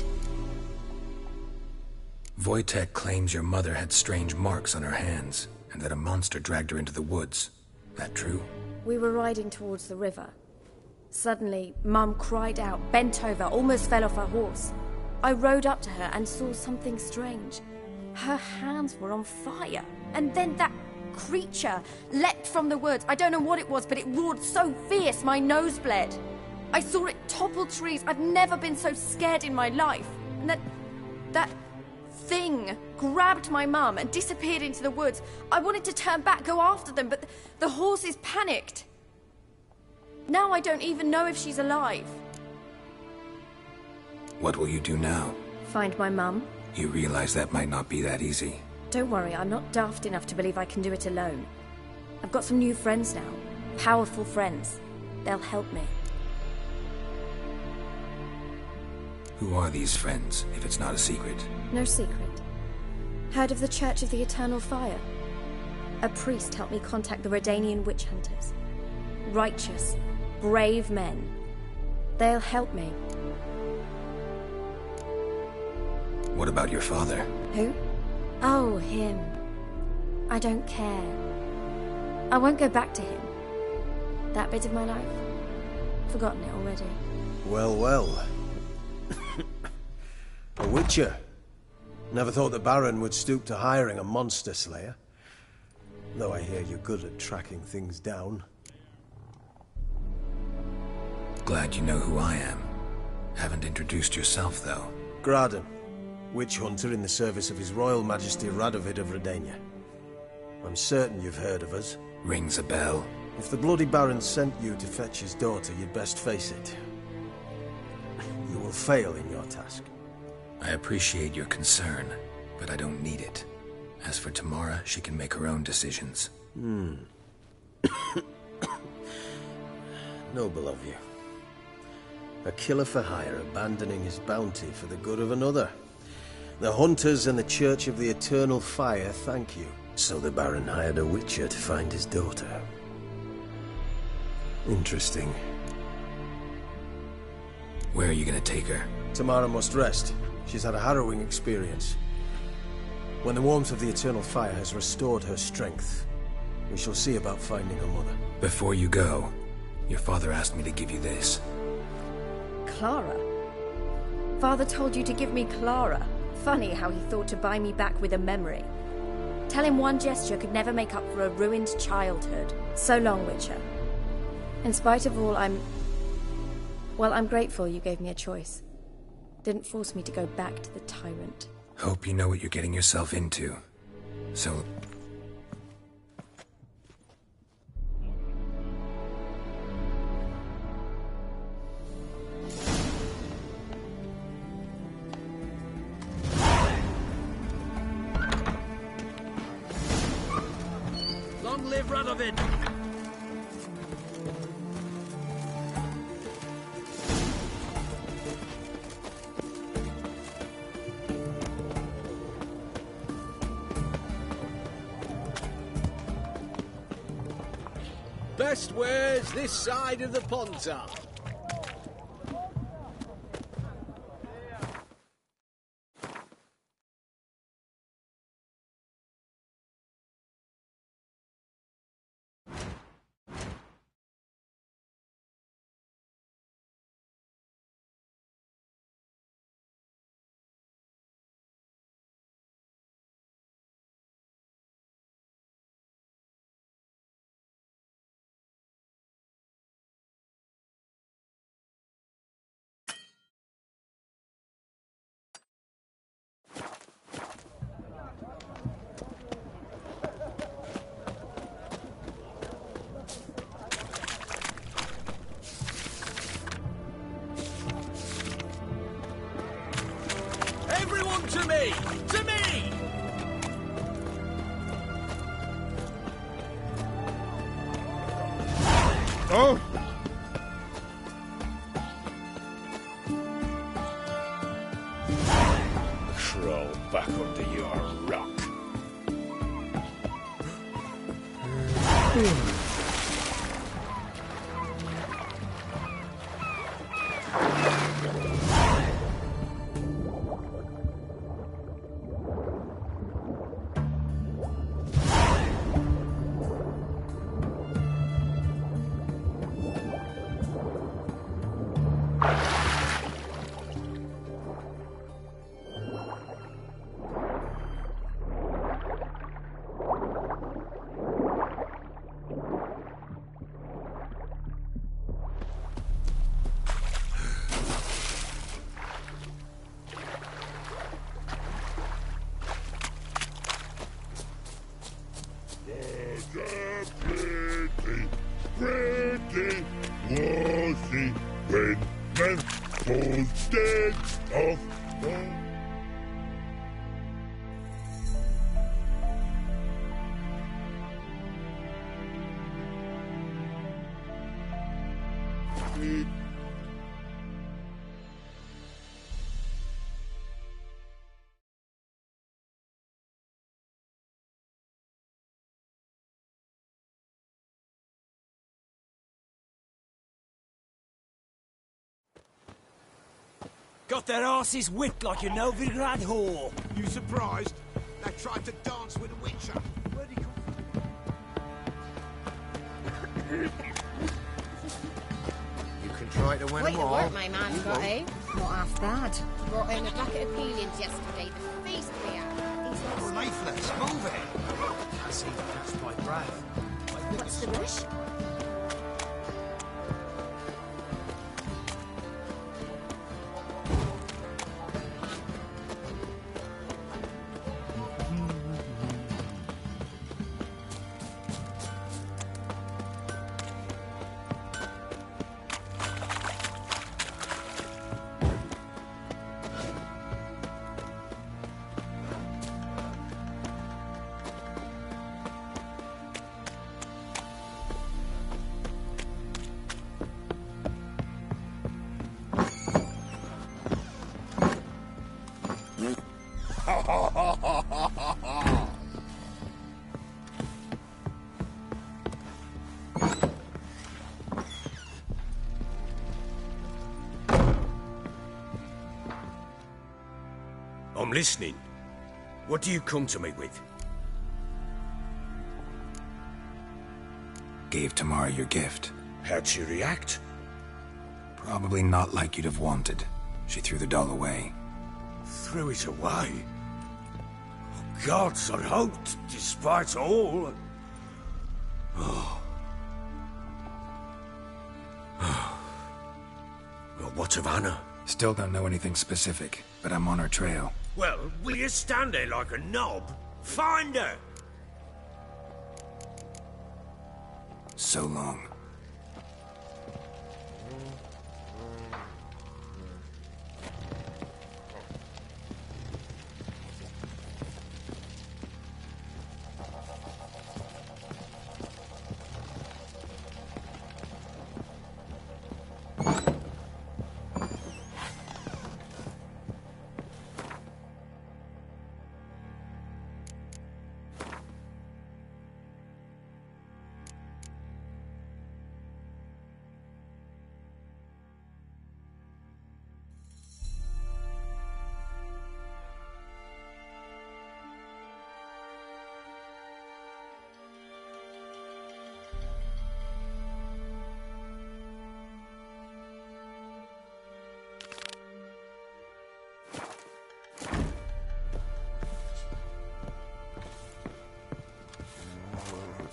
[SPEAKER 2] Wojtek claims your mother had strange marks on her hands, and that a monster dragged her into the woods. That true?
[SPEAKER 15] We were riding towards the river. Suddenly, Mum cried out, bent over, almost fell off her horse. I rode up to her and saw something strange. Her hands were on fire. And then that creature leapt from the woods. I don't know what it was, but it roared so fierce my nose bled. I saw it topple trees. I've never been so scared in my life. And that thing grabbed my mum and disappeared into the woods. I wanted to turn back, go after them, but the horses panicked. Now I don't even know if she's alive.
[SPEAKER 2] What will you do now?
[SPEAKER 15] Find my mum.
[SPEAKER 2] You realize that might not be that easy.
[SPEAKER 15] Don't worry, I'm not daft enough to believe I can do it alone. I've got some new friends now. Powerful friends. They'll help me.
[SPEAKER 2] Who are these friends, if it's not a secret?
[SPEAKER 15] No secret. Heard of the Church of the Eternal Fire? A priest helped me contact the Redanian witch hunters. Righteous, brave men. They'll help me.
[SPEAKER 2] What about your father?
[SPEAKER 15] Who? Oh, him. I don't care. I won't go back to him. That bit of my life? Forgotten it already.
[SPEAKER 16] Well, well. A witcher. Never thought the Baron would stoop to hiring a monster slayer. Though I hear you're good at tracking things down.
[SPEAKER 2] Glad you know who I am. Haven't introduced yourself, though.
[SPEAKER 16] Graden. Witch hunter in the service of His Royal Majesty Radovid of Redania. I'm certain you've heard of us.
[SPEAKER 2] Rings a bell.
[SPEAKER 16] If the Bloody Baron sent you to fetch his daughter, you'd best face it. You will fail in your task.
[SPEAKER 2] I appreciate your concern, but I don't need it. As for Tamara, she can make her own decisions.
[SPEAKER 16] Noble of you. A killer for hire abandoning his bounty for the good of another. The Hunters and the Church of the Eternal Fire thank you. So the Baron hired a witcher to find his daughter. Interesting.
[SPEAKER 2] Where are you gonna take her?
[SPEAKER 16] Tamara must rest. She's had a harrowing experience. When the warmth of the Eternal Fire has restored her strength, we shall see about finding her mother.
[SPEAKER 2] Before you go, your father asked me to give you this.
[SPEAKER 15] Clara? Father told you to give me Clara. Funny how he thought to buy me back with a memory. Tell him one gesture could never make up for a ruined childhood. So long, Witcher. In spite of all, I'm grateful you gave me a choice. Didn't force me to go back to the tyrant.
[SPEAKER 2] Hope you know what you're getting yourself into. So...
[SPEAKER 11] Long live Radovid! Best wares this side of the Pontar. Everyone to me! To me!
[SPEAKER 6] Oh!
[SPEAKER 3] Crawl back under your rock.
[SPEAKER 14] Pretty was he when man falls dead of home.
[SPEAKER 13] Got their asses whipped like a Novigrad whore.
[SPEAKER 6] You surprised? They tried to dance with a witcher. Where'd he come from?
[SPEAKER 10] You can try to win
[SPEAKER 17] Wait
[SPEAKER 10] them
[SPEAKER 17] to
[SPEAKER 10] all.
[SPEAKER 17] work, my man, got eh?
[SPEAKER 8] Not half bad.
[SPEAKER 17] Brought in a bucket of peelings yesterday. The feast we had.
[SPEAKER 6] Oh, lifeless. Move it.
[SPEAKER 13] I seem to catch my breath.
[SPEAKER 8] What's the rush?
[SPEAKER 3] I'm listening. What do you come to me with?
[SPEAKER 2] Gave Tamara your gift.
[SPEAKER 3] How'd she react?
[SPEAKER 2] Probably not like you'd have wanted. She threw the doll away.
[SPEAKER 3] Threw it away? Oh, gods, I hoped, despite all... Oh. Well, what of Anna?
[SPEAKER 2] Still don't know anything specific, but I'm on her trail.
[SPEAKER 3] Well, will you stand there like a knob? Find her!
[SPEAKER 2] So long.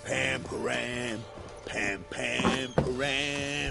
[SPEAKER 3] Pam, param, pam, pam, param.